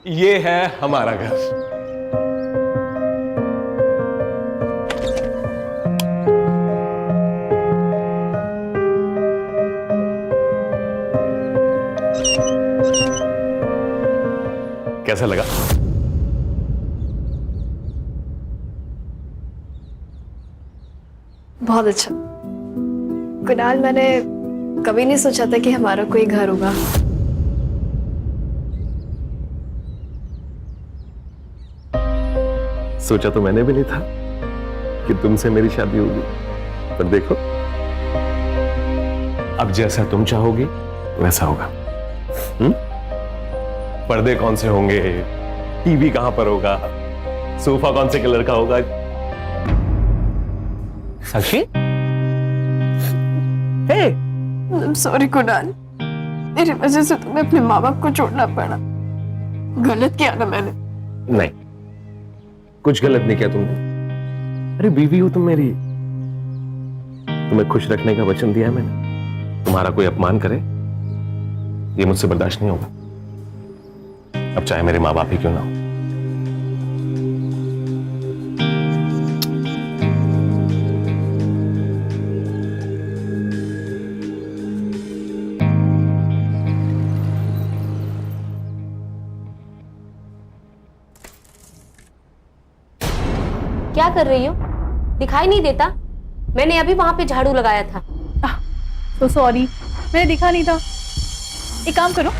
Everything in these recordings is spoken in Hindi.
ये है हमारा घर। कैसा लगा? बहुत अच्छा। कुणाल, मैंने कभी नहीं सोचा था कि हमारा कोई घर होगा। सोचा तो मैंने भी नहीं था कि तुमसे मेरी शादी होगी, पर देखो अब जैसा तुम चाहोगी वैसा होगा। पर्दे कौन से होंगे, टीवी कहां पर होगा, सोफा कौन से कलर का होगा। साक्षी, हे, सॉरी कुणाल, मेरी वजह से तुम्हें अपने माँ बाप को छोड़ना पड़ा। गलत किया ना मैंने? नहीं, कुछ गलत नहीं किया तुमने। अरे बीवी हो तुम मेरी, तुम्हें खुश रखने का वचन दिया है मैंने। तुम्हारा कोई अपमान करे ये मुझसे बर्दाश्त नहीं होगा, अब चाहे मेरे माँ बाप ही क्यों ना हो। क्या कर रही हो? दिखाई नहीं देता? मैंने अभी वहां पे झाड़ू लगाया था। तो सॉरी, मैंने दिखा नहीं था। एक काम करो,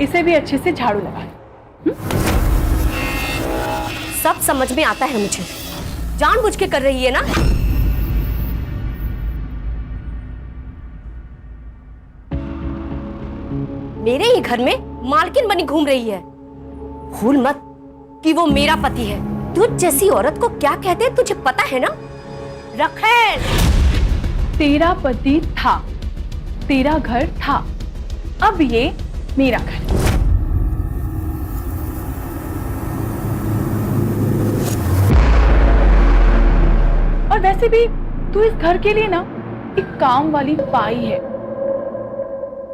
इसे भी अच्छे से झाड़ू लगा लो। सब समझ में आता है मुझे, जानबूझ के कर रही है ना? मेरे ही घर में मालकिन बनी घूम रही है। भूल मत कि वो मेरा पति है। तुझ जैसी औरत को क्या कहते हैं तुझे पता है ना? रखेल, तेरा पति था, तेरा घर था, अब ये मेरा घर। और वैसे भी तू इस घर के लिए ना एक काम वाली पाई है,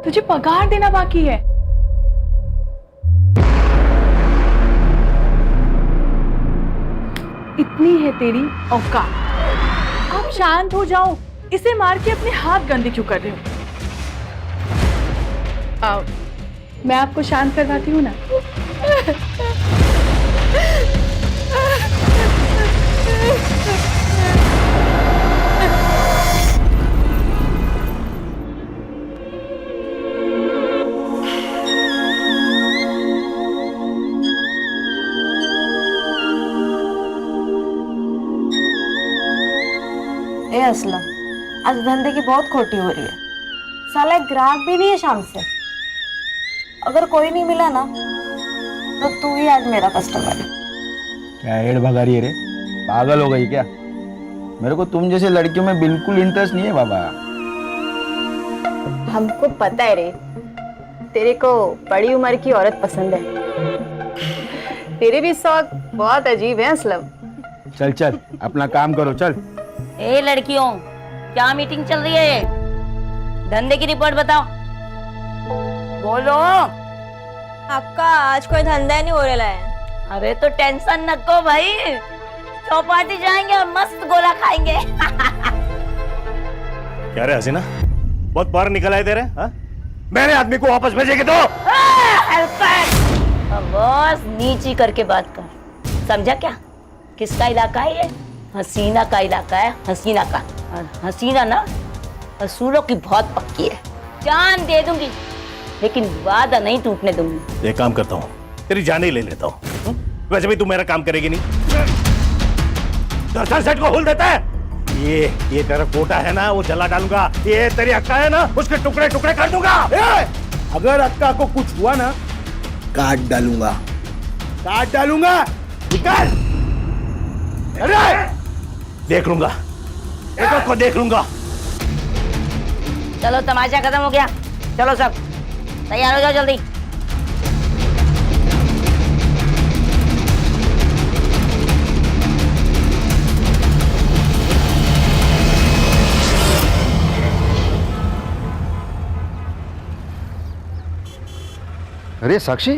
तुझे पगार देना बाकी है। इतनी है तेरी औकात। आप शांत हो जाओ, इसे मार के अपने हाथ गंदे क्यों कर रहे हो? आओ, मैं आपको शांत करवाती हूँ ना। ए असलम, आज धंधे की बहुत खोटी हो रही है। साला एक ग्राहक भी नहीं है शाम से। अगर कोई नहीं मिला ना तो तू ही आज मेरा कस्टमर है। क्या हेड भगा रही है रे? पागल हो गई क्या? मेरे को तुम जैसे लड़कियों में बिल्कुल इंटरेस्ट नहीं है बाबा। हमको पता है रे, तेरे को बड़ी उम्र की औरत पसंद है। तेरे भी शौक बहुत अजीब है असलम। चल चल, अपना काम करो, चल। ए लड़कियों, क्या मीटिंग चल रही है? धंधे की रिपोर्ट बताओ, बोलो। आपका आज कोई धंधा नहीं हो रहा है। अरे तो टेंशन न को भाई, चौपाटी जाएंगे और मस्त गोला खाएंगे। क्या रे हसीना, बहुत बाहर निकल आए तेरे? हाँ? मेरे आदमी को वापस भेजेंगे तो? बस नीची करके बात कर, समझा क्या? किसका इलाका है ये? हसीना का इलाका है, हसीना का। और हसीना ना असूलों की बहुत पक्की है। जान दे दूंगी लेकिन वादा नहीं टूटने दूंगी। एक काम करता हूँ, तेरी जान ही ले लेता हूँ। वैसे भी तू मेरा काम करेगी नहीं। दर्शन सेठ को हुल देता है। ये तेरा कोटा है ना, वो जला डालूंगा। ये तेरी अक्का है ना, उसके टुकड़े टुकड़े कर दूंगा। अगर अक्का को कुछ हुआ ना, काट डालूंगा, काट डालूंगा। निकाल। अरे देख लूंगा, एक को देख लूंगा। चलो तमाशा खत्म हो गया, चलो सब तैयार हो जाओ जल्दी। अरे साक्षी,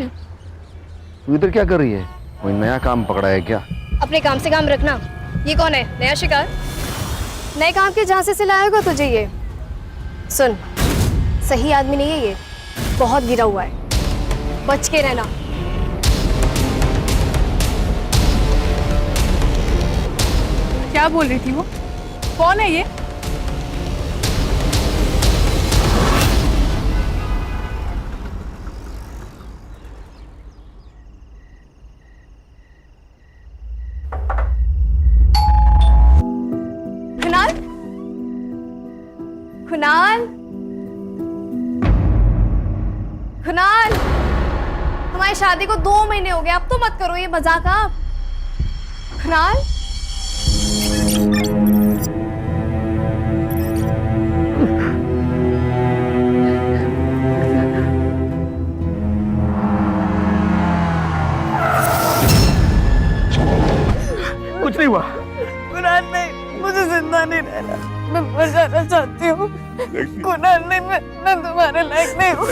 तू इधर क्या कर रही है? कोई नया काम पकड़ा है क्या? अपने काम से काम रखना। ये कौन है? नया शिकार? नए काम के जहां से सिलाया होगा तुझे ये। सुन, सही आदमी नहीं है ये, बहुत गिरा हुआ है, बच के रहना। क्या बोल रही थी वो? कौन है ये? कुणाल, कुणाल, कुणाल, हमारी शादी को 2 महीने हो गए, अब तो मत करो ये मजाक आप। कुणाल, कुछ नहीं हुआ। कुणाल नहीं, मुझे जिंदा नहीं रहना, मैं मर जाना चाहती हूँ। कुणाल नहीं, मैं तुम्हारे लायक नहीं हूँ।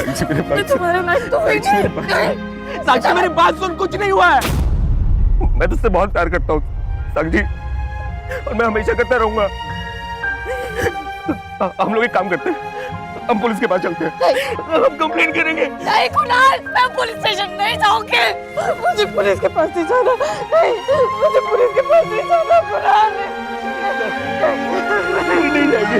मैं तुम्हारे लायक तो हुई नहीं। साक्षी मेरी बात सुन, कुछ नहीं हुआ है। मैं तुझसे बहुत प्यार करता हूँ साक्षी, और मैं हमेशा करता रहूंगा। हम लोग एक काम करते हैं, हम पुलिस के पास चलते हैं, हम कंप्लेंट करेंगे। नहीं कुणाल, मैं पुलिस स्टेशन नहीं जाऊंगी। मुझे पुलिस के पास नहीं जाना। नहीं, मुझे पुलिस के पास नहीं जाना। कुणाल नहीं जाएंगे।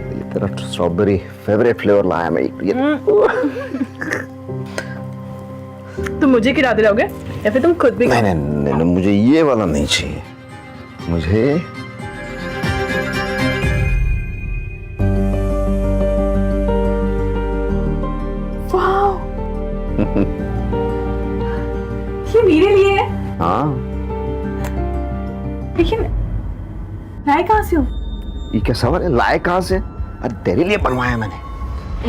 ये तेरा स्ट्रॉबेरी फेवरेट फ्लेवर लाया मैं ये। तुम मुझे खिला दिलाओगे या फिर तुम खुद भी? नहीं नहीं नहीं, नहीं, मुझे ये वाला नहीं चाहिए। मुझे वाओ, ये मेरे लिए है। हाँ, लेकिन लाए कहाँ से हो? ये क्या सवाल है? लाए कहाँ से? अरे तेरे लिए बनवाया मैंने।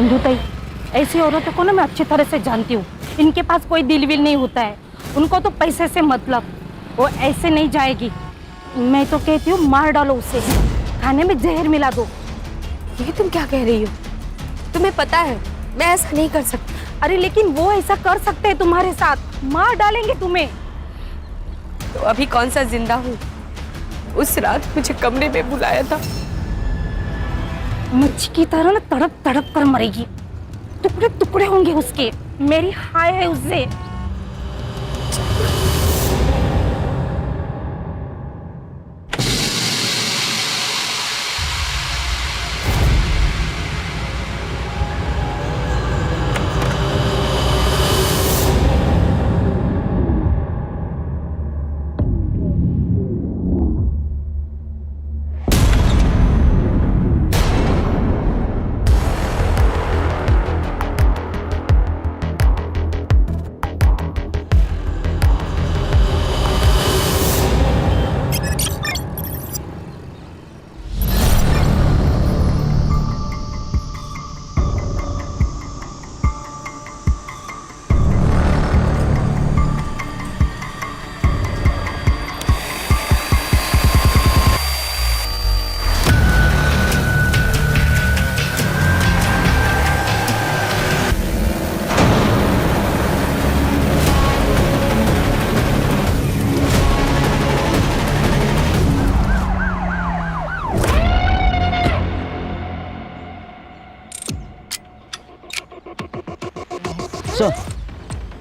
इंदु ताई, ऐसी औरतों को ना मैं अच्छी तरह से जानती हूँ। इनके पास कोई दिल विल नहीं होता है, उनको तो पैसे से मतलब। वो ऐसे नहीं जाएगी। मैं तो कहती हूँ मार डालो उसे, खाने में जहर मिला दो। ये तुम क्या कह रही हो? तुम्हें पता है मैं ऐसा नहीं कर सकती। अरे लेकिन वो ऐसा कर सकते हैं तुम्हारे साथ, मार डालेंगे तुम्हें। तो अभी कौन सा जिंदा हूँ? उस रात मुझे कमरे में बुलाया था। मच्छी की तरह ना तड़प तड़प कर मरेगी, टुकड़े टुकड़े होंगे उसके। मेरी हाय है उससे।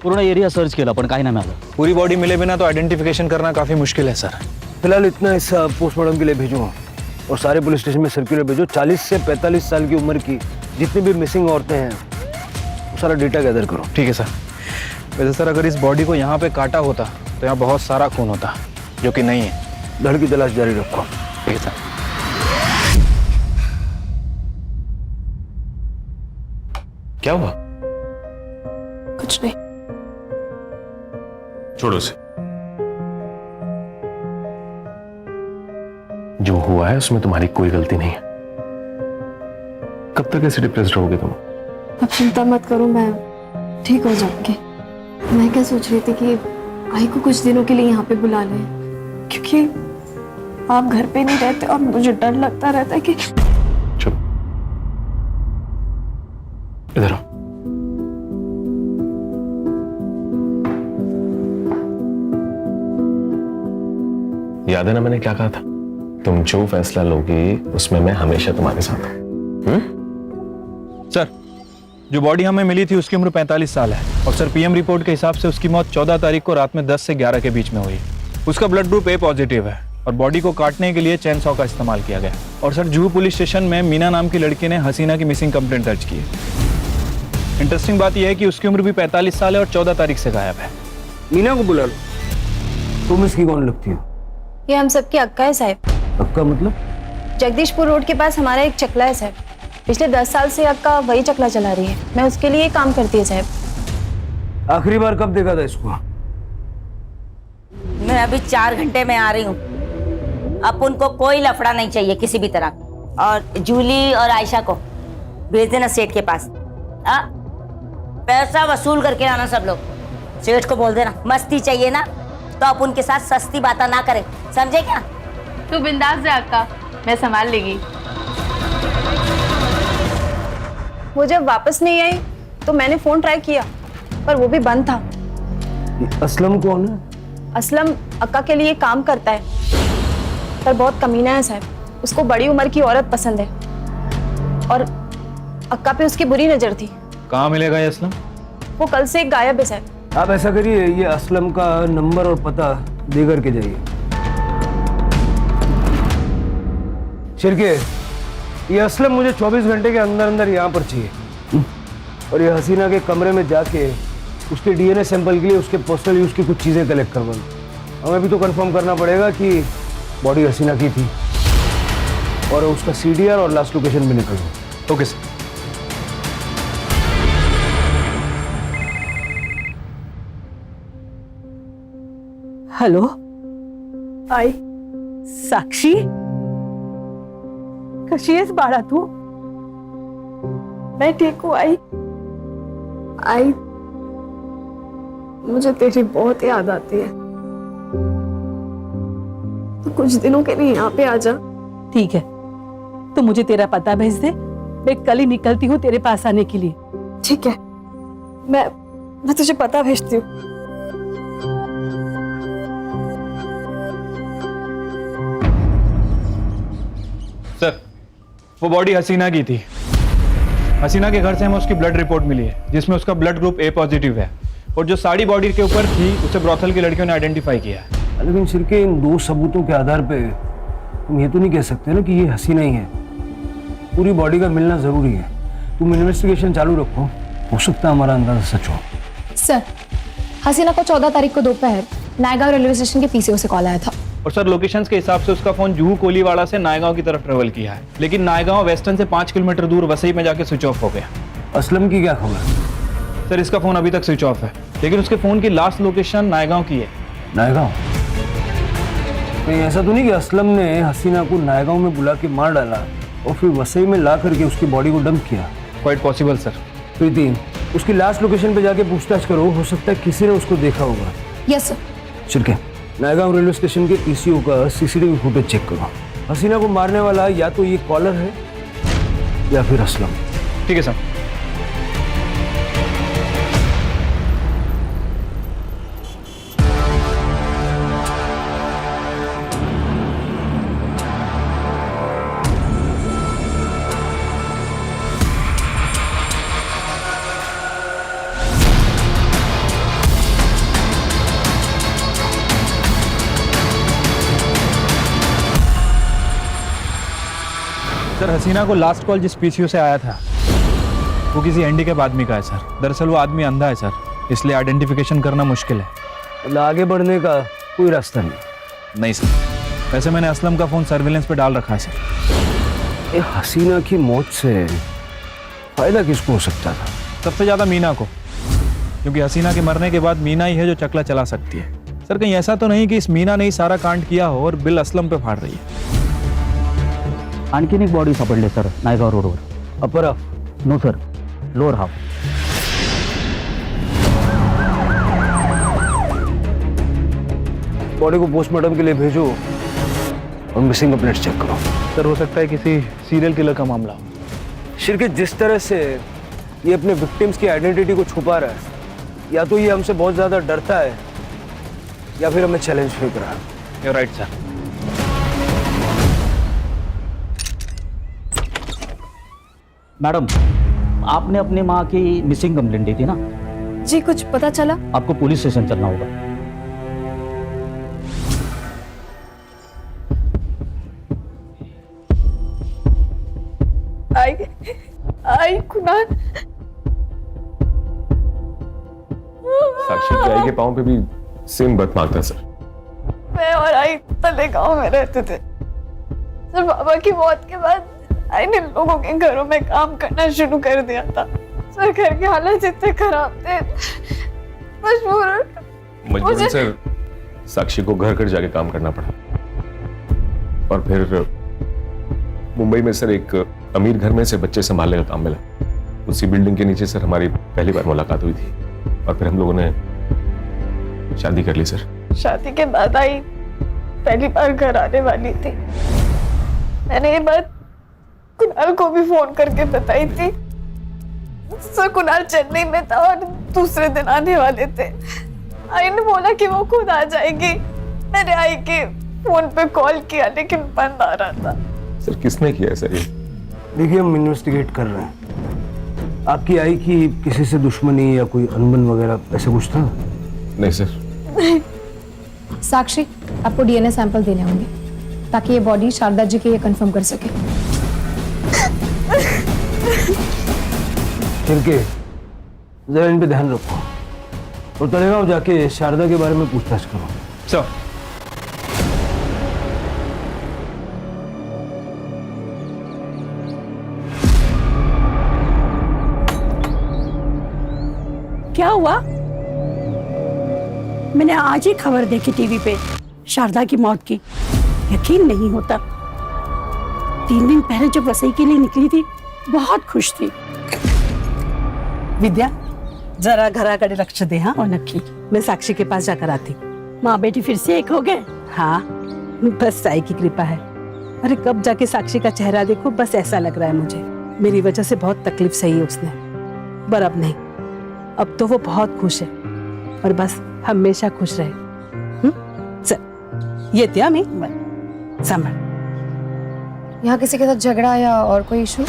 पूर्ण एरिया सर्च केला पण काही नाही मिळालं. पूरी बॉडी मिले बिना तो आइडेंटिफिकेशन करना काफी मुश्किल है सर. फिलहाल इतना इस पोस्टमार्टम के लिए भेजो और सारे पुलिस स्टेशन में सर्कुलर भेजो। 40 से 45 साल की उम्र की जितनी भी मिसिंग औरतें हैं वो सारा डेटा गैदर करो। ठीक है सर. वैसे सर अगर इस बॉडी को यहाँ पे काटा होता तो यहाँ बहुत सारा खून होता, जो कि नहीं है. धड़ की तलाश जारी रखो। ठीक है सर. क्या हुआ? कुछ नहीं। छोड़ो उसे। जो हुआ है उसमें तुम्हारी कोई गलती नहीं है। कब तक ऐसे डिप्रेस्ड रहोगे तुम? अब चिंता मत करो, मैं ठीक हो जाऊंगी। मैं क्या सोच रही थी कि आई को कुछ दिनों के लिए यहाँ पे बुला लें, क्योंकि आप घर पे नहीं रहते और मुझे डर लगता रहता है कि इधर आओ। याद है ना मैंने क्या कहा था? तुम जो फैसला लोगी उसमें मैं हमेशा तुम्हारे साथ हूं। सर, जो बॉडी हमें मिली थी उसकी उम्र 45 साल है और सर पीएम रिपोर्ट के हिसाब से उसकी मौत 14 तारीख को रात में 10 से 11 के बीच में हुई। उसका ब्लड ग्रुप ए पॉजिटिव है और बॉडी को काटने के लिए चैन सॉ का इस्तेमाल किया गया। और सर जुहू पुलिस स्टेशन में मीना नाम की लड़की ने हसीना की मिसिंग कंप्लेंट दर्ज की है। इंटरेस्टिंग बात यह है कि उसकी उम्र भी 45 साल है और 14 तारीख से गायब है। मीना को बुला लो। तुम इसकी कौन लगती हो? ये हम सबकी अक्का है साहब। अक्का मतलब? जगदीशपुर रोड के पास हमारा एक चकला है साहब। पिछले 10 साल से अक्का वही चकला चला रही है। मैं उसके लिए काम करती है साहब। आखिरी बार कब देखा था इसको? मैं अभी 4 घंटे में आ रही हूँ। अब उनको कोई लफड़ा नहीं चाहिए किसी भी तरह। और जूली और आयशा को भेज देना सेठ के पास। हाँ, पैसा वसूल करके आना सब लोग। सेठ को बोल देना मस्ती चाहिए ना तो आप उनके साथ सस्ती बातें ना करें, समझे क्या? तू बिंदास जा अक्का, मैं संभाल लेगी। वो जब वापस नहीं आई तो मैंने फोन ट्राई किया पर वो भी बंद था। असलम कौन है? असलम अक्का के लिए काम करता है पर बहुत कमीना है साहब। उसको बड़ी उम्र की औरत पसंद है और अक्का पे उसकी बुरी नजर थी। कहाँ मिलेगा ये असलम? वो कल से गायब है साहब। आप ऐसा करिए, ये असलम का नंबर और पता दे करके जाइए। शिरके, ये असलम मुझे 24 घंटे के अंदर अंदर यहाँ पर चाहिए। और ये हसीना के कमरे में जाके उसके डीएनए सैंपल के लिए उसके पर्सनल यूज की कुछ चीज़ें कलेक्ट करवा लो। हमें भी तो कंफर्म करना पड़ेगा कि बॉडी हसीना की थी। और उसका सीडीआर और लास्ट लोकेशन भी निकल लो। Okay sir. हॅलो आई, साक्षी कशी आहेस बाळा तू? मैं ठीक हूँ आई। आई, मुझे तेरी बहुत याद आती है। तो कुछ दिनों के लिए यहाँ पे आ जा। ठीक है, तो मुझे तेरा पता भेज दे, मैं कल ही निकलती हूँ तेरे पास आने के लिए। ठीक है, मैं तुझे पता भेजती हूँ। सर, वो बॉडी हसीना की थी। हसीना के घर से हमें उसकी ब्लड रिपोर्ट मिली है जिसमें उसका ब्लड ग्रुप ए पॉजिटिव है और जो साड़ी बॉडी के ऊपर थी उसे ब्रॉथल की लड़कियों ने आइडेंटिफाई किया है। लेकिन शिरके, इन 2 सबूतों के आधार पे तुम ये तो नहीं कह सकते ना कि ये हसीना ही है। पूरी बॉडी का मिलना जरूरी है। तुम इन्वेस्टिगेशन चालू रखो, हो सकता है हमारा अंदाजा सच हो। सर, हसीना को 14 तारीख को दोपहर नायगांव रेलवे स्टेशन के पीसीओ से कॉल आया था। और सर लोकेशंस के हिसाब से उसका फोन जुहू कोलीवाड़ा से नायगांव की तरफ ट्रेवल किया है, लेकिन नायगांव वेस्टर्न से 5 किलोमीटर दूर वसई में जाके स्विच ऑफ हो गया। असलम की क्या खबर? सर, इसका फोन अभी तक स्विच ऑफ है, लेकिन उसके फोन की लास्ट लोकेशन नायगांव की है। नायगांव? कहीं ऐसा तो नहीं कि असलम ने हसीना को नायगांव में बुला के मार डाला और फिर वसई में ला करके उसकी बॉडी को डंप किया? Quite possible sir. प्रीति, उसकी लास्ट लोकेशन पे जाके पूछताछ करो, हो सकता है किसी ने उसको देखा होगा। Yes sir. Shirke, Naigaon railway station के पीसीओ का सीसीटीवी फुटेज चेक करो। हसीना को मारने वाला या तो ये कॉलर है या फिर असलम। ठीक है सर। सर, हसीना को लास्ट कॉल जिस पीसीओ से आया था वो किसी हैंडीकैप आदमी का है सर। दरअसल वो आदमी अंधा है सर, इसलिए आइडेंटिफिकेशन करना मुश्किल है। मतलब आगे बढ़ने का कोई रास्ता नहीं? नहीं सर। वैसे मैंने असलम का फोन सर्विलेंस पे डाल रखा है सर। ये हसीना की मौत से फायदा किसको हो सकता था? सबसे ज्यादा मीना को, क्योंकि हसीना के मरने के बाद मीना ही है जो चकला चला सकती है। सर, कहीं ऐसा तो नहीं कि इस मीना ने ही सारा कांड किया हो और बिल असलम पे फाड़ रही है? आणखीन एक बॉडी सापडली सर नायगाव रोडवर। Upper half? No sir, lower half. Body को पोस्टमार्टम के लिए भेजो और मिसिंग कंप्लेंट्स चेक करो। सर, हो सकता है किसी सीरियल किलर का मामला हो। शिरके, जिस तरह से ये अपने विक्टिम्स की आइडेंटिटी को छुपा रहा है। या तो ये हमसे बहुत ज्यादा डरता है या फिर हमें चैलेंज फेंक रहा है। You're right, sir. मैडम, आपने अपनी माँ की मिसिंग कंप्लेंट दी थी ना? जी कुछ पता चला? आपको पुलिस स्टेशन चलना होगा। आई कुणाल, साक्षी की आई के पाँव पे भी सेम बर्थ मार्क था सर। मैं और आई तले गांव में रहते थे सर। बाबा की मौत के बाद आई ने लोगों के घरों में काम करना शुरू कर दिया था सर। घर के हालात इतने खराब थे, मजबूरन सर साक्षी को घर घर जाके काम करना पड़ा। और फिर मुंबई में सर एक अमीर घर में से बच्चे संभालने का काम मिला। उसी बिल्डिंग के नीचे सर हमारी पहली बार मुलाकात हुई थी और फिर हम लोगों ने शादी कर ली सर। शादी के बाद आई पहली बार घर आने वाली थी। मैंने ये बात कुणाल को भी फोन करके बताई थी सर। कुणाल चेन्नई में था और दूसरे दिन आने वाले थे। आई ने बोला कि वो खुद आ जाएगी। मैंने आई के फोन पे कॉल किया लेकिन बंद आ रहा था। सर किसने किया सर ये? देखिए हम इन्वेस्टिगेट कर रहे हैं। आपकी आई की किसी से दुश्मनी या कोई अनबन वगैरह ऐसा कुछ था? नहीं सर। साक्षी, आपको डीएनए सैंपल देने होंगे ताकि ये बॉडी शारदा जी के ये कंफर्म कर सके। फिर जरा इन पे ध्यान रखो और तलेगांव जाके शारदा के बारे में पूछताछ करो। सर, क्या हुआ? मैंने आज ही खबर देखी टीवी पे शारदा की मौत की। यकीन नहीं होता। 3 दिन पहले जब रसोई के लिए निकली थी बहुत खुश थी। विद्या, जरा घराकडे लक्ष दे। हाँ, और नक्की मैं साक्षी के पास जाकर आती। माँ बेटी फिर से एक हो गए। हाँ, बस साई की कृपा है। अरे कब जाके साक्षी का चेहरा देखो, बस ऐसा लग रहा है मुझे मेरी वजह से बहुत तकलीफ सही है उसने। पर अब नहीं, अब तो वो बहुत खुश है और बस हमेशा खुश रहे। चल, ये त्या मैं संभाल। यहाँ किसी के साथ झगड़ा या और कोई इशू?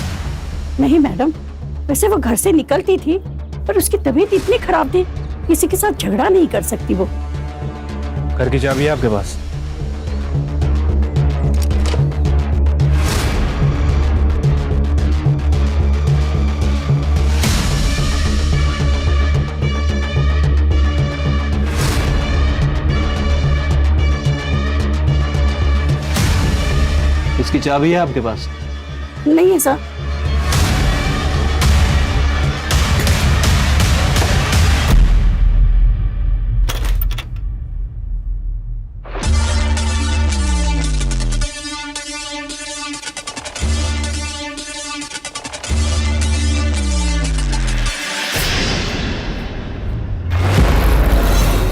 नहीं मैडम, वैसे वो घर से निकलती थी पर उसकी तबीयत इतनी खराब थी, किसी के साथ झगड़ा नहीं कर सकती वो। घर की चाबी है आपके पास? इसकी चाबी है आपके पास? नहीं है सर।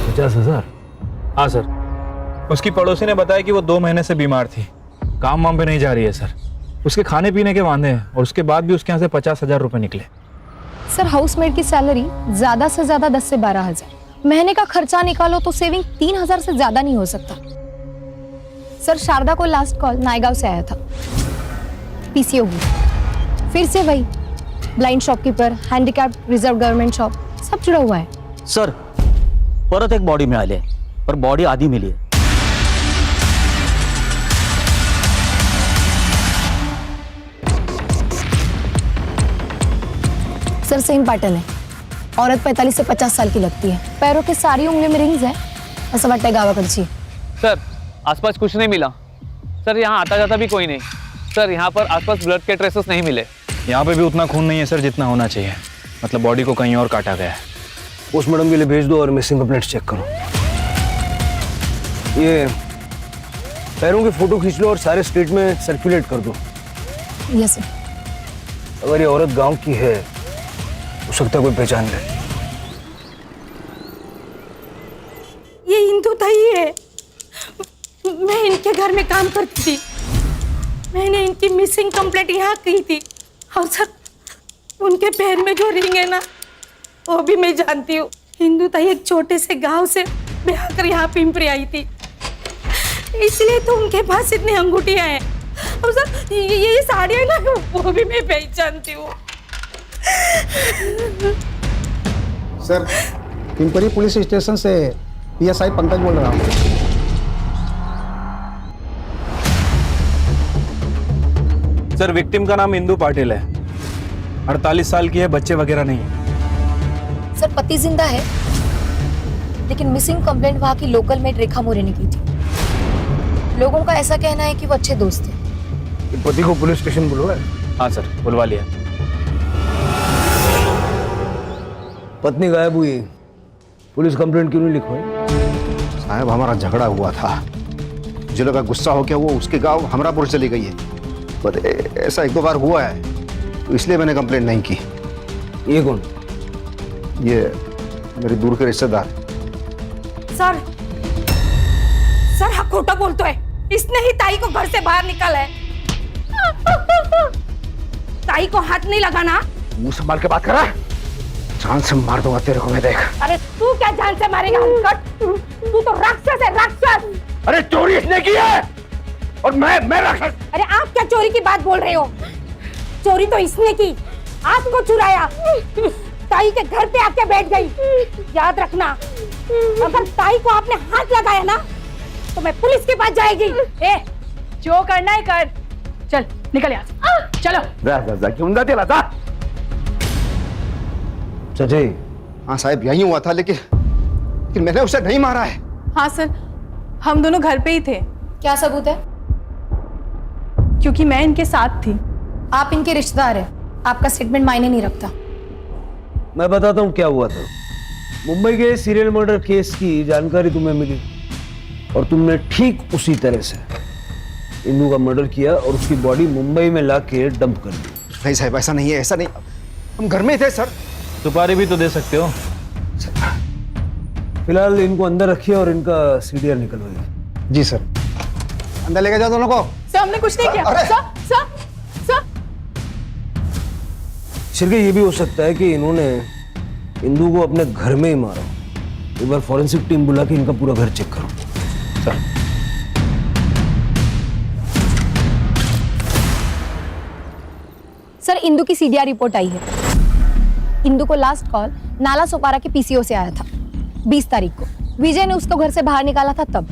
$50,000? हाँ सर, उसकी पड़ोसी ने बताया कि वो 2 महीने से बीमार थी, काम वाम पे नहीं जा रही है सर। उसके खाने पीने के वांदे हैं और उसके बाद भी उसके यहाँ से 50,000 रुपए निकले। सर हाउसमेट की सैलरी ज्यादा से ज्यादा 10 से 12,000, महीने का खर्चा निकालो तो सेविंग 3,000 से ज्यादा नहीं हो सकता। सर शारदा को लास्ट कॉल नायगांव से आया था, पीसीओ हुई। फिर से वही blind shopkeeper, handicap, reserve government shop, सब जुड़ा हुआ है। सर, परत एक बॉडी मिळाली आहे, पर बॉडी आधी मिली आहे। सर सेम पैटर्न है। औरत 45 से 50 साल की लगती है। पैरों के सारी उंगली में रिंग्स है। ऐसा वाटता है गावाकडची। सर आसपास कुछ नहीं मिला सर। यहाँ आता जाता भी कोई नहीं सर। यहाँ पर आसपास ब्लड के ट्रेसेस नहीं मिले। यहाँ पे भी उतना खून नहीं है सर जितना होना चाहिए। मतलब बॉडी को कहीं और काटा गया है। पोस्टमार्टम के लिए भेज दो और मिसिंग कंप्लेंट्स चेक करो। ये पैरों की फोटो खींच लो और सारे स्टेट में सर्कुलेट कर दो। Yes sir. अगर ये औरत गांव की है हो सकता है कोई पहचान ले। ये इंदु ताई है। मैं इनके घर में काम करती थी। मैंने इनकी मिसिंग कंप्लेंट यहाँ की थी और सर उनके पैर में जो रिंग है ना, वो भी मैं जानती हूँ। हिंदू ताई एक छोटे से गांव से ब्याह कर यहाँ पिंपरी आई थी, इसलिए तो उनके पास इतनी अंगूठियां हैं। और सर ये साड़ियाँ ना, वो भी मैं पहचानती हूँ। सर, पिंपरी पुलिस स्टेशन से PSI पंकज बोल रहा हूँ। सर, विक्टिम का नाम इंदू पाटिल है, 48 साल की है, बच्चे वगैरह नहीं है। सर पति जिंदा है, लेकिन मिसिंग कंप्लेंट वहाँ की लोकल मेट रेखा मोरे ने की थी। लोगों का ऐसा कहना है कि वो अच्छे दोस्त थे। पति को पुलिस स्टेशन बुलवाया? हाँ सर, बुलवा लिया। पत्नी गायब हुई, पुलिस कंप्लेंट क्यों नहीं लिखवाई? साहब, हमारा झगड़ा हुआ था, मुझे लगा गुस्सा हो गया वो उसके गांव हमरापुर चली गई है, पर ऐसा एक दो बार हुआ है, तो इसलिए मैंने कंप्लेंट नहीं की। ये कौन? ये मेरे दूर के रिश्तेदार। सर, सर हाँ खोटा बोलते है, इसने ही ताई को घर से बाहर निकाला है। ताई को हाथ नहीं लगाना। मुंह संभाल के बात कर रहा है, जान से मार दूंगा तेरे को मैं, देख। अरे तू क्या जान से मारेगा हलकट? तू तो राक्षस है, राक्षस। अरे चोरी इसने की है और मैं राक्षस? अरे आप क्या चोरी की बात बोल रहे हो? चोरी तो इसने की, आपको चुराया, ताई के घर पे आके बैठ गई। याद रखना, अगर ताई को आपने हाथ लगाया ना, तो मैं पुलिस के पास जाएगी। ए, जो करना है कर, चल निकल यहाँ से, चलो। जा क्यों ना तेरा था? सच्ची? हाँ साहब, यही हुआ था, लेकिन मैंने उसे नहीं मारा है। हाँ सर, हम दोनों घर पे ही थे। क्या सबूत है? क्योंकि मैं इनके साथ थी। आप इनके रिश्तेदार हैं, आपका स्टेटमेंट मायने नहीं रखता। मैं बताता हूँ क्या हुआ था। मुंबई के सीरियल मर्डर केस की जानकारी तुम्हें मिली और तुमने ठीक उसी तरह से इंदू का मर्डर किया और उसकी बॉडी मुंबई में लाके डंप कर दी। नहीं साहब, ऐसा नहीं है, ऐसा नहीं, हम घर में ही थे सर। सुपारी भी तो दे सकते हो। फिलहाल इनको अंदर रखिए और इनका CDR निकलवाइए। जी सर। अंदर लेके जाओ दोनों को। सर हमने कुछ नहीं किया। सर शिरके, ये भी हो सकता है कि इन्होंने इंदू को अपने घर में ही मारा। एक बार फॉरेंसिक टीम बुला के इनका पूरा घर चेक करो। सर, सर इंदू की CDR रिपोर्ट आई है। इंदू को लास्ट कॉल नाला सोपारा के PCO से आया था 20 तारीख को। विजय ने उसको घर से बाहर निकाला था तब।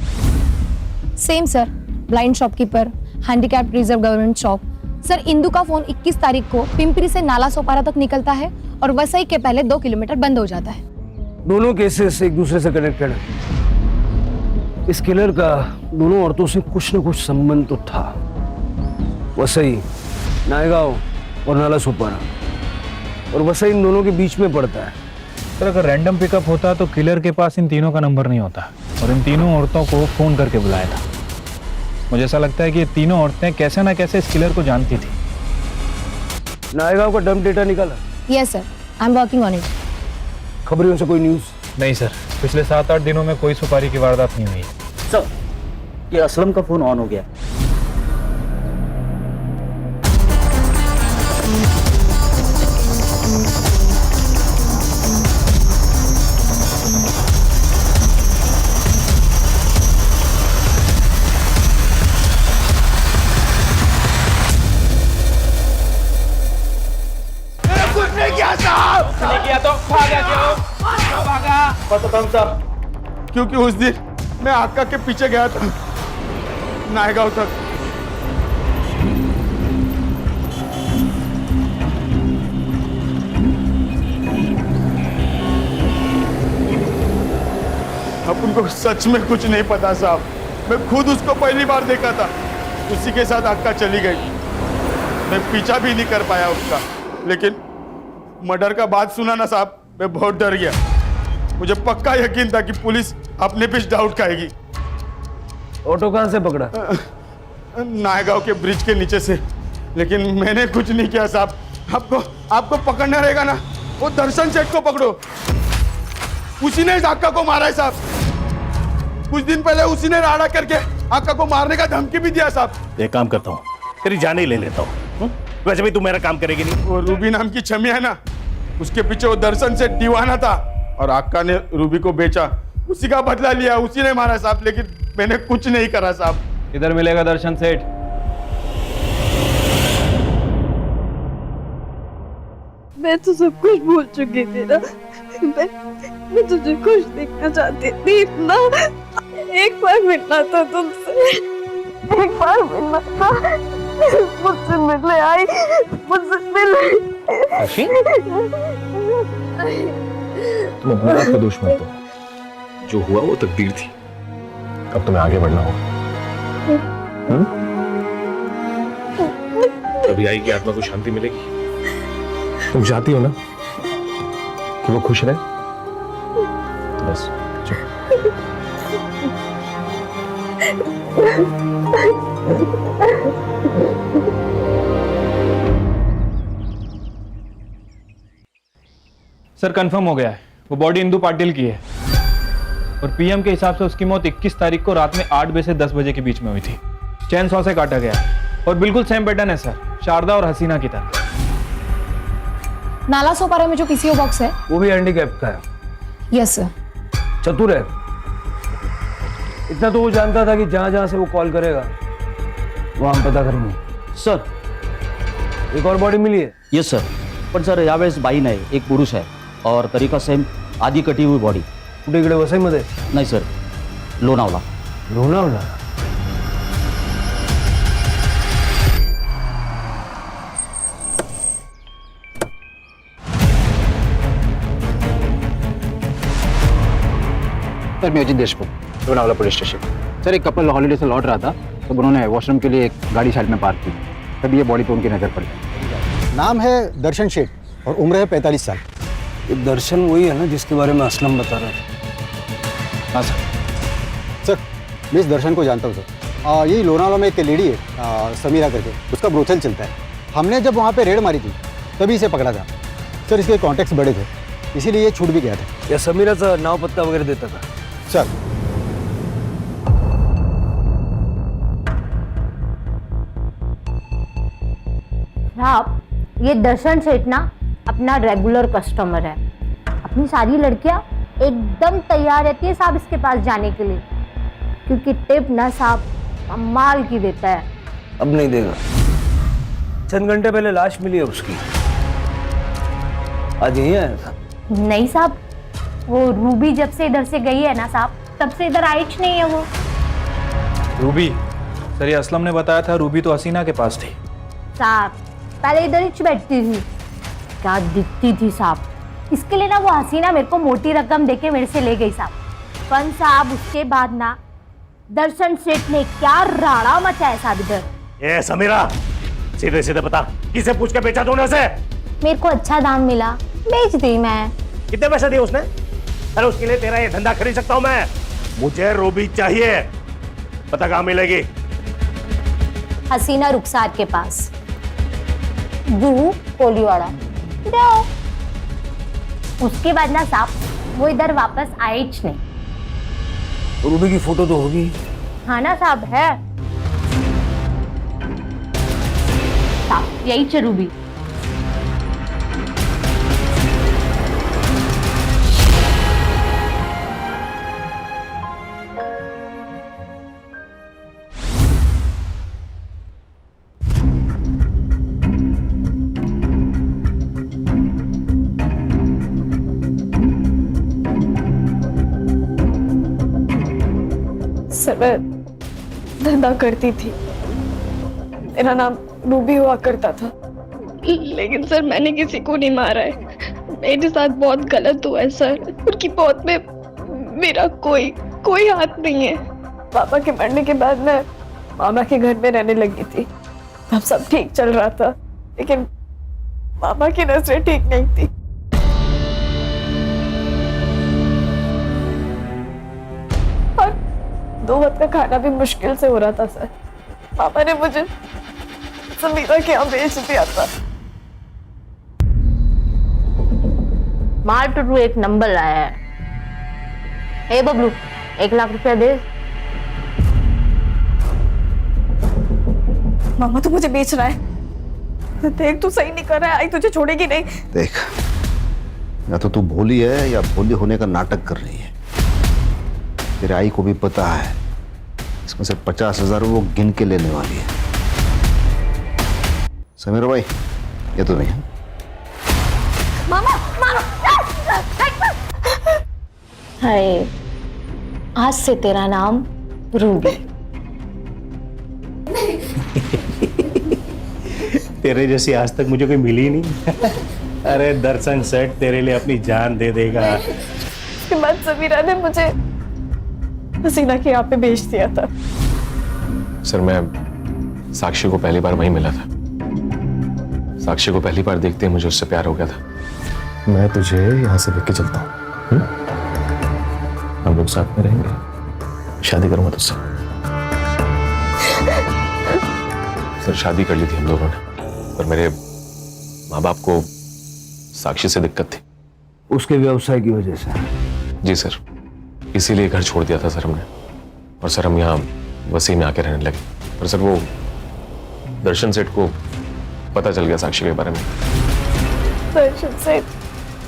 Same sir, blind shopkeeper, handicapped reserve government shop. Sir Indu का फोन 21 तारीख को पिंपरी से नाला सोपारा तक निकलता है और वसई के पहले 2 किलोमीटर बंद हो जाता है। दोनों केसेस एक दूसरे से कनेक्टेड है। इस किलर का दोनों औरतों से कुछ न कुछ संबंध तो था। वसई, नायगांव और नाला सोपारा, और वसई इन दोनों के बीच में पड़ता है। सर, अगर रैंडम पिकअप होता तो किलर के पास इन तीनों का नंबर नहीं होता और इन तीनों औरतों को फोन करके बुलाया था। मुझे ऐसा लगता है कि ये तीनों औरतें कैसे ना कैसे इस किलर को जानती थी। नायगांव का डंप डेटा निकाला? Yes sir, I am working on it. खबरियों से कोई न्यूज? नहीं सर, पिछले 7-8 दिनों में कोई सुपारी की वारदात नहीं हुई। सर, ये असलम का फोन ऑन हो गया। क्योंकि उस दिन मैं आका के पीछे गया था नायगांव तक। अपन को सच में कुछ नहीं पता साहब, मैं खुद उसको पहली बार देखा था, उसी के साथ आका चली गई। मैं पीछा भी नहीं कर पाया उसका, लेकिन मर्डर का बात सुना ना साहब, मैं बहुत डर गया। मुझे पक्का यकीन था कि पुलिस अपने पे डाउट खाएगी। ऑटो कहां से पकड़ा? नायगांव के ब्रिज के नीचे से, लेकिन मैंने कुछ नहीं किया साहब। आपको पकड़ना रहेगा ना, वो दर्शन सेठ को पकड़ो, उसी ने इस आका को मारा है साहब। कुछ दिन पहले उसी ने राड़ा करके आका को मारने का धमकी भी दिया साहब। एक काम करता हूँ, तेरी जान ही ले लेता हूँ। वैसे भी तू मेरा काम करेगी नहीं। वो रूबी नाम की छमी है ना, उसके पीछे वो दर्शन से दीवाना था और आका ने रूबी को बेचा, उसी का बदला लिया, उसी ने मारा साहब, लेकिन मैंने कुछ नहीं करा साहब। किधर मिलेगा दर्शन सेठ? मैं तो सब कुछ भूल चुकी थी ना। मैं तुझे खुश देखना चाहती थी ना। एक बार मिलना था तुमसे, एक बार मिलना था। मुझसे मिलने आई, मुझसे मिले। तुम अपने आप का दोष मत दो, जो हुआ वो तकदीर थी। अब तुम्हें आगे बढ़ना होगा। तभी आएगी आत्मा को शांति मिलेगी। तुम चाहती हो ना कि वो खुश रहे, तो बस चलो। सर कंफर्म हो गया है, वो बॉडी इंदु पाटिल की है और पीएम के हिसाब से उसकी मौत 21 तारीख को रात में 8 बजे से 10 बजे के बीच में हुई थी। चैन सॉ से काटा गया और बिल्कुल सेम पैटर्न है सर, शारदा और हसीना की तरह। नाला सोपारा में जो पीसीओ बॉक्स है वो भी हैंडीकैप का है। Yes sir. चतुर है, इतना तो वो जानता था कि जहां जहां से वो कॉल करेगा वहां हम पता करेंगे। सर एक और बॉडी मिली है? यस सर, पण सर यावेळेस बाई नाही, एक पुरुष आहे और तरीका सेम, आधी कटी हुई बॉडी। कुठे इकडे वसईमध्ये? नाही सर, लोणावला। लोणावला? सर मैं Ajit Deshmukh, Lonavala police station. Sir एक कपल हॉलीडे से लौट रहा था, तब उन्होंने वॉशरूम के लिए एक गाड़ी साइड में पार्क की, तभी ये बॉडी पे उनकी नजर पड़ी। नाम है दर्शन शेठ और उम्र है 45 साल। ये दर्शन वही है ना जिसके बारे में असलम बता रहा था? हाँ सर, मैं इस दर्शन को जानता हूँ सर। यही लोनावला में एक लेडी है समीरा करके, उसका ब्रोथल चलता है। हमने जब वहाँ पे रेड मारी थी तभी इसे पकड़ा था सर। इसके कॉन्टेक्ट्स बड़े थे, इसीलिए ये छूट भी गया था। या समीराचा नाव पत्ता वगैरह देता था? सर साहब, ये दर्शन सेठ ना अपना रेगुलर कस्टमर है। अपनी सारी लड़कियां एकदम तैयार रहती है साहब इसके पास जाने के लिए, क्योंकि टिप ना साहब कमाल की देता है। अब नहीं देगा। चंद घंटे पहले लाश मिली है उसकी, आज यही आया था। नहीं साहब, वो रूबी जब से इधर से गई है ना साहब, तब से इधर आई नहीं है वो। रूबी? सर ये असलम ने बताया था रूबी तो हसीना के पास थी। साहब पहले इधर ही बैठती थी, क्या दिखती थी साहब। इसके लिए ना वो हसीना मेरे को मोटी रकम देके मेरे से ले गई साहब। पर साहब उसके बाद ना दर्शन सेठ ने क्या राड़ा मचाया साहब इधर। ए समीरा, सीधे सीधे बता, किसे पूछ के बेचा तूने उसे? मेरे को अच्छा दाम मिला, बेच दी मैं। कितने पैसे दिए उसने? अरे उसके लिए तेरा ये धंधा खरीद सकता हूं मैं। मुझे रूबी चाहिए, पता कहां मिलेगी? हसीना रुखसार के पास, जूहू कोलीवाड़ा। जाओ। उसके बाद ना साहब वो इधर वापस आए ही नहीं। रूबी की फोटो तो होगी? हाँ ना साहब, है साहब, यही च रूबी। सर मैं धंधा करती थी, मेरा नाम रूबी हुआ करता था, लेकिन सर मैंने किसी को नहीं मारा है। मेरे साथ बहुत गलत हुआ है सर। उनकी मौत में मेरा कोई हाथ नहीं है। पापा के मरने के बाद मैं मामा के घर में रहने लगी थी, तब सब ठीक चल रहा था, लेकिन मामा की नजरें ठीक नहीं थी। और 2 वक्त का खाना भी मुश्किल से हो रहा था सर। पापा ने मुझे समीरा के यहाँ बेच दिया था। मार टू एक नंबर लाया है। ए बबलू, 1 लाख रुपया दे। मामा तो मुझे बेच रहा है। देख तू सही नहीं कर रहा है, आई तुझे छोड़ेगी नहीं। देख, या तो तू भोली है या भोली होने का नाटक कर रही है। तेरे आई को भी पता है इसमें से 50,000 वो गिन के लेने वाली है। समीर भाई, ये तो नहीं है। मामा मामा हाय, आज से तेरा नाम रूबी। तेरे जैसी आज तक मुझे कोई मिली नहीं। अरे दर्शन सेठ तेरे लिए अपनी जान दे देगा। उसके बाद समीरा ने मुझे हसीना के यहाँ पे भेज दिया था। सर, मैं साक्षी को पहली बार वहीं मिला था। साक्षी को पहली बार देखते ही मुझे उससे प्यार हो गया था। मैं तुझे यहाँ से लेके चलता हूँ, हम लोग साथ में रहेंगे, शादी करूंगा तुझसे। सर, शादी कर ली थी हम लोगों ने, पर मेरे माँ बाप को साक्षी से दिक्कत थी। उसके व्यवसाय की वजह से? जी सर, इसीलिए घर छोड़ दिया था सर हमने। और सर, हम यहाँ वसी में आके रहने लगे। और सर, वो दर्शन सेठ को पता चल गया साक्षी के बारे में। दर्शन सेठ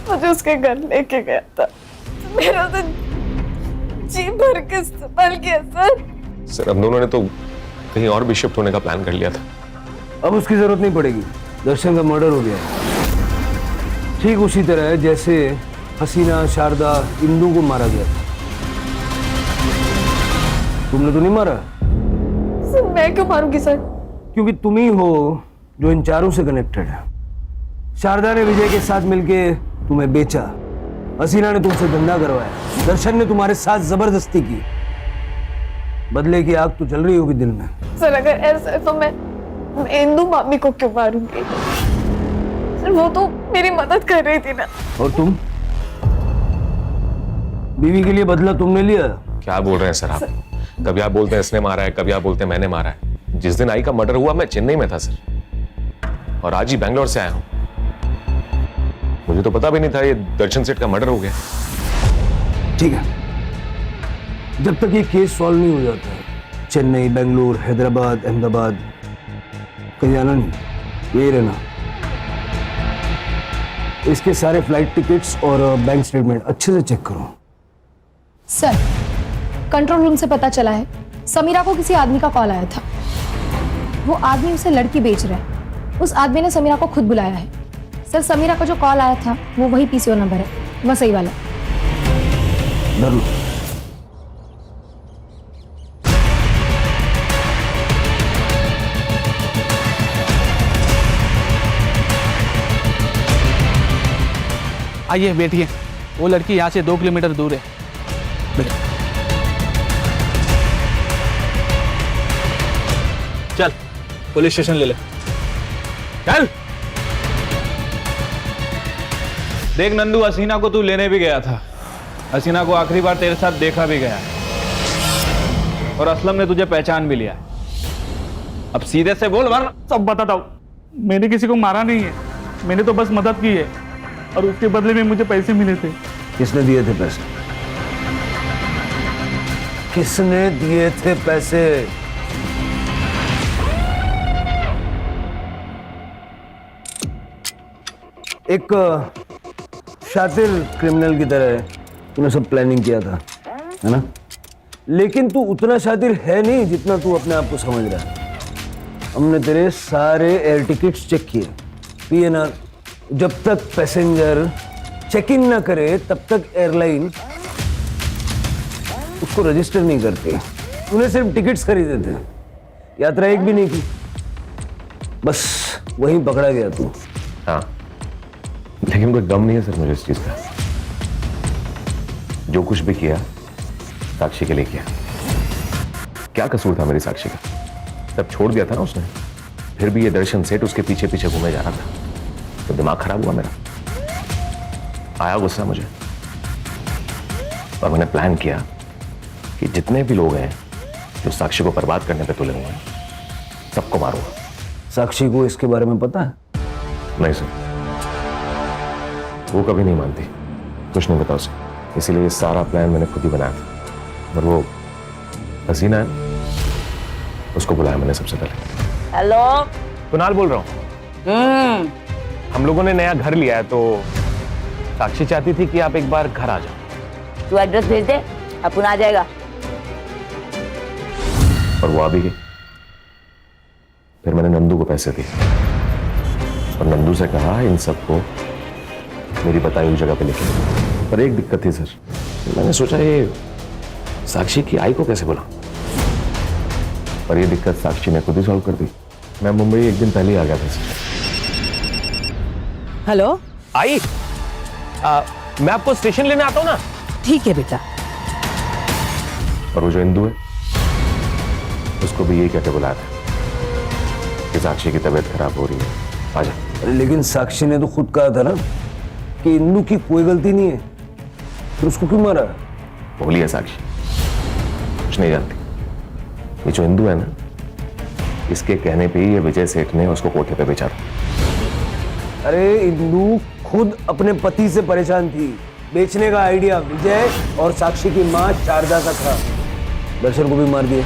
मुझे उसके घर लेके गया था। मेरा तो जी भर के इस्तेमाल किया सर। हम दोनों ने तो कहीं और भी शिफ्ट होने का प्लान कर लिया था। अब उसकी जरूरत नहीं पड़ेगी। दर्शन का मर्डर हो गया है, ठीक उसी तरह जैसे हसीना, शारदा, इंदू को मारा गया था। तुमने तो नहीं मारा? सर, मैं क्यों मारूंगी सर? क्योंकि तुम ही हो जो इन चारों से कनेक्टेड है। शारदा ने विजय के साथ मिलके तुम्हें बेचा, हसीना ने तुमसे धंधा करवाया, दर्शन ने तुम्हारे साथ जबरदस्ती की। बदले की आग तो जल रही होगी दिल में। सर, अगर ऐसा है तो मैं इंदू मामी को क्यों मारूंगी? सर, वो तो मेरी मदद कर रही थी ना। और तुम? बीवी के लिए बदला तुमने लिया? क्या बोल रहे हैं सर आप? कभी आप बोलते हैं इसने मारा है, कभी आप बोलते हैं मैंने मारा है। जिस दिन आई का मर्डर हुआ मैं चेन्नई में था सर, और आज ही बैंगलोर से आया हूं। मुझे तो पता भी नहीं था ये दर्शन सेठ का मर्डर हो गया। ठीक है, जब तक ये केस सॉल्व नहीं हो जाता, चेन्नई, बेंगलुरु, हैदराबाद, अहमदाबाद कहीं जाना नहीं, यही रहना। इसके सारे फ्लाइट टिकट्स और बैंक स्टेटमेंट अच्छे से चेक करो। सर, कंट्रोल रूम से पता चला है समीरा को किसी आदमी का कॉल आया था। वो आदमी उसे लड़की बेच रहा है। उस आदमी ने समीरा को खुद बुलाया है। सर, समीरा का जो कॉल आया था वो वही पीसीओ नंबर है, वह सही वाला। डर लो। आइए बैठिए। वो लड़की यहाँ से 2 किलोमीटर दूर है। चल पुलिस स्टेशन ले ले। चल। देख नंदू, हसीना को तू लेने भी गया था। हसीना को आखिरी बार तेरे साथ देखा भी गया, और असलम ने तुझे पहचान भी लिया। अब सीधे से बोल, वरना सब बताता हूँ। मैंने किसी को मारा नहीं है, मैंने तो बस मदद की है, और उसके बदले में मुझे पैसे मिले थे। किसने दिए थे पैसे? किसने दिए थे पैसे? एक शातिर क्रिमिनल की तरह तूने सब प्लानिंग किया था, है ना? लेकिन तू उतना शातिर है नहीं जितना तू अपने आप को समझ रहा है। हमने तेरे सारे एयर टिकट्स चेक किए, पीएनआर। जब तक पैसेंजर चेक इन ना करे तब तक एयरलाइन उसको रजिस्टर नहीं करती। तूने सिर्फ टिकट्स खरीदे थे, यात्रा एक भी नहीं की। बस वहीं पकड़ा गया तू। हाँ, लेकिन कोई गम नहीं है सर मुझे इस चीज का। जो कुछ भी किया साक्षी के लिए किया। क्या कसूर था मेरी साक्षी का? तब छोड़ दिया था ना उसने, फिर भी ये दर्शन सेठ उसके पीछे पीछे घूमे जा रहा था, तो दिमाग खराब हुआ मेरा। आया गुस्सा मुझे, और मैंने प्लान किया कि जितने भी लोग हैं जो साक्षी को बर्बाद करने पे तुले हुए हैं, सबको मारूंगा। साक्षी को इसके बारे में पता है? नहीं सर, वो कभी नहीं मानती, कुछ नहीं पता उसे। इसीलिए ये सारा प्लान मैंने खुद ही बनाया था। और वो हसीना है, उसको बुलाया मैंने सबसे पहले। हेलो, कुणाल बोल रहा हूँ। हम लोगों ने नया घर लिया है तो साक्षी चाहती थी कि आप एक बार घर आ जाओ। तू एड्रेस भेज दे, अपन आ जाएगा। और वो आ भी गई। फिर मैंने नंदू को पैसे दिए और नंदू से कहा इन सबको मेरी बताई हुई जगह पे लेके। पर एक दिक्कत थी सर, मैंने सोचा ये साक्षी की आई को कैसे बुला, पर ये दिक्कत साक्षी ने खुद ही सॉल्व कर दी। मैं मुंबई एक दिन पहले ही आ गया था सर। हेलो आई मैं आपको स्टेशन लेने आता हूं ना। ठीक है बेटा। और वो जो इंदू है उसको भी यही कहते बुलाया था कि साक्षी की तबीयत खराब हो रही है, आजा। अरे लेकिन साक्षी ने तो खुद कहा था ना कि इंदू की कोई गलती नहीं है, फिर उसको क्यों मारा? भोली है साक्षी, कुछ नहीं जानती। ये जो इंदू है ना, इसके कहने पे ही ये विजय सेठ ने उसको कोठे पे बेचा था। अरे इंदू खुद अपने पति से परेशान थी। बेचने का आइडिया विजय और साक्षी की मां शारदा का था। दर्शन को भी मार दिया।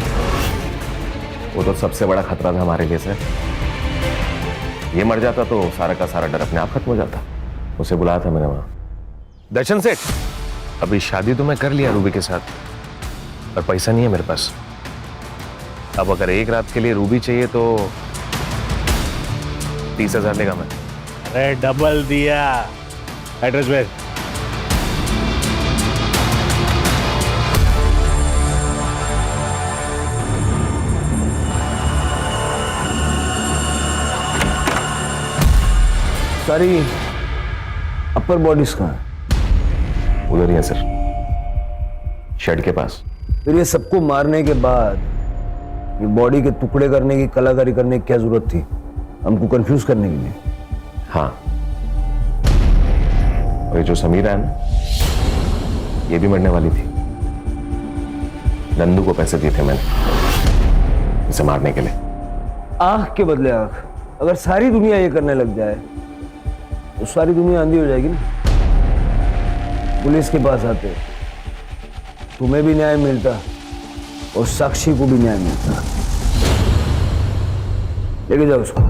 वो तो सबसे बड़ा खतरा था हमारे लिए सर। ये मर जाता तो सारा का सारा डर अपने आप खत्म हो जाता। उसे बुलाया था मैंने वहां। दर्शन सेठ, अभी शादी तो मैं कर लिया रूबी के साथ, पर पैसा नहीं है मेरे पास। अब अगर एक रात के लिए रूबी चाहिए तो 30,000 देगा मैं। अरे डबल दिया। एड्रेस भेज। सारी अपर बॉडीज कहाँ है? उधर ही है सर, शेड के पास। फिर ये सबको मारने के बाद ये बॉडी के टुकड़े करने की कलाकारी करने की क्या जरूरत थी? हमको कंफ्यूज करने के लिए। हाँ, और ये जो समीरा है ना, ये भी मरने वाली थी। नंदू को पैसे दिए थे मैंने इसे मारने के लिए। आंख के बदले आंख। अगर सारी दुनिया ये करने लग जाए तो सारी दुनिया अंधी हो जाएगी ना। पुलिस के पास आते तुम्हें भी न्याय मिलता और साक्षी को भी न्याय मिलता। लेके जाओ उसको।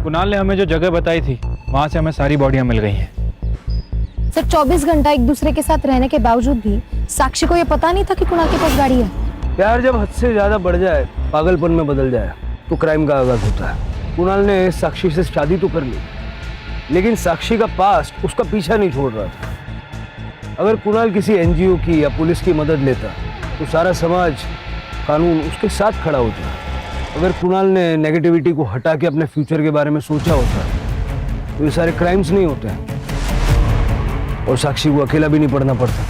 कुणाल ने हमें जो जगह बताई थी वहां से हमें सारी बॉडियां मिल गई हैं। सर 24 घंटा एक दूसरे के साथ रहने के बावजूद भी साक्षी को ये पता नहीं था कि कुणाल के पास गाड़ी है। प्यार जब हद से ज्यादा बढ़ जाए, पागलपन में बदल जाए तो क्राइम का आगाज होता है। कुणाल ने साक्षी से शादी तो कर ली, लेकिन साक्षी का पास्ट उसका पीछा नहीं छोड़ रहा था। अगर कुणाल किसी एनजीओ की या पुलिस की मदद लेता तो सारा समाज, कानून उसके साथ खड़ा होता। अगर कुणाल ने नेगेटिविटी को हटा के अपने फ्यूचर के बारे में सोचा होता तो ये सारे क्राइम्स नहीं होते और साक्षी को अकेला भी नहीं पड़ना पड़ता।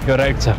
You're right, sir.